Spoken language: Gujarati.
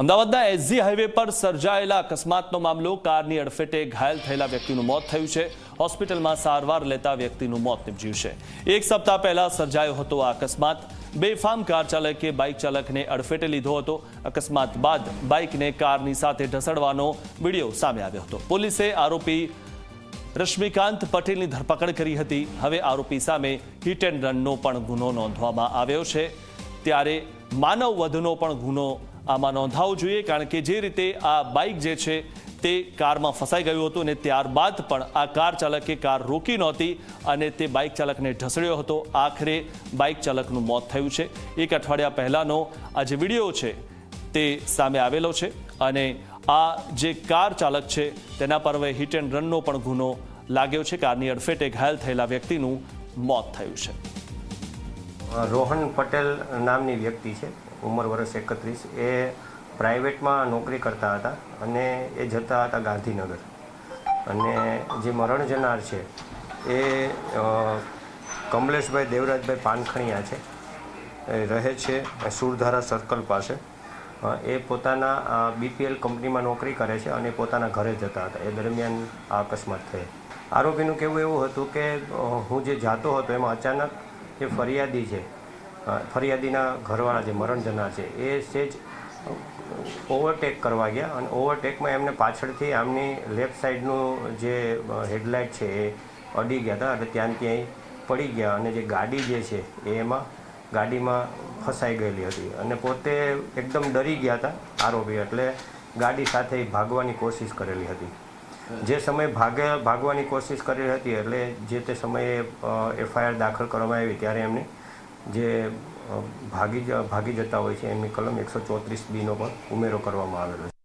અમદાવાદના એસજી હાઈવે પર સર્જાયેલા અકસ્માતનો મામલો કારની અડફેટે ઘાયલ થયેલા વ્યક્તિનું મોત થયું છે। હોસ્પિટલમાં સારવાર લેતા વ્યક્તિનું મોત નિપજ્યું છે। એક સપ્તાહ પહેલા સર્જાયો હતો આ અકસ્માત। બેફામ કાર ચાલકે બાઇક ચાલકને અડફેટે લીધો હતો। અકસ્માત બાદ બાઇકને કારની સાથે ઢસડવાનો વિડીયો સામે આવ્યો હતો। પોલીસે આરોપી રશ્મિકાંત પટેલની ધરપકડ કરી હતી। હવે આરોપી સામે હિટ એન્ડ રનનો પણ ગુનો નોંધવામાં આવ્યો છે। ત્યારે માનવ વધનો પણ ગુનો આમાં નોંધાવવો જોઈએ, કારણ કે જે રીતે આ બાઇક જે છે તે કારમાં ફસાઈ ગયું હતું અને ત્યારબાદ પણ આ કાર ચાલકે કાર રોકી નહોતી અને તે બાઇક ચાલકને ઢસડ્યો હતો। આખરે બાઇક ચાલકનું મોત થયું છે। એક અઠવાડિયા પહેલાનો આ જે વિડીયો છે તે સામે આવેલો છે અને આ જે કાર ચાલક છે તેના પર હવે હિટ એન્ડ રનનો પણ ગુનો લાગ્યો છે। કારની અડફેટે ઘાયલ થયેલા વ્યક્તિનું મોત થયું છે। રોહન પટેલ નામની વ્યક્તિ છે, ઉંમર વર્ષ 31। એ પ્રાઇવેટમાં નોકરી કરતા હતા અને એ જતા હતા ગાંધીનગર। અને જે મરણ જનાર છે એ કમલેશભાઈ દેવરાજભાઈ પાનખણિયા છે, એ રહે છે સુરધારા સર્કલ પાસે। એ પોતાના બીપીએલ કંપનીમાં નોકરી કરે છે અને પોતાના ઘરે જતા હતા। એ દરમિયાન આ અકસ્માત થયો। આરોપીનું કહેવું એવું હતું કે હું જે જાતો હતો એમાં અચાનક જે ફરિયાદી છે, ફરિયાદીના ઘરવાળા જે મરણ જનાર છે એ સેજ ઓવરટેક કરવા ગયા અને ઓવરટેકમાં એમને પાછળથી આમની લેફ્ટ સાઈડનું જે હેડલાઇટ છે એ અડી ગયા હતા એટલે ત્યાંય પડી ગયા અને જે ગાડી જે છે એમાં ગાડીમાં ફસાઈ ગયેલી હતી અને પોતે એકદમ ડરી ગયા હતા આરોપી, એટલે ગાડી સાથે ભાગવાની કોશિશ કરેલી હતી। જે સમયે ભાગવાની કોશિશ કરેલી હતી એટલે જે તે સમયે એફઆઈઆર દાખલ કરવામાં આવી ત્યારે એમને જે ભાગી જતા હોય છે એમની કલમ 134B નો પણ ઉમેરો કરવામાં આવેલો છે।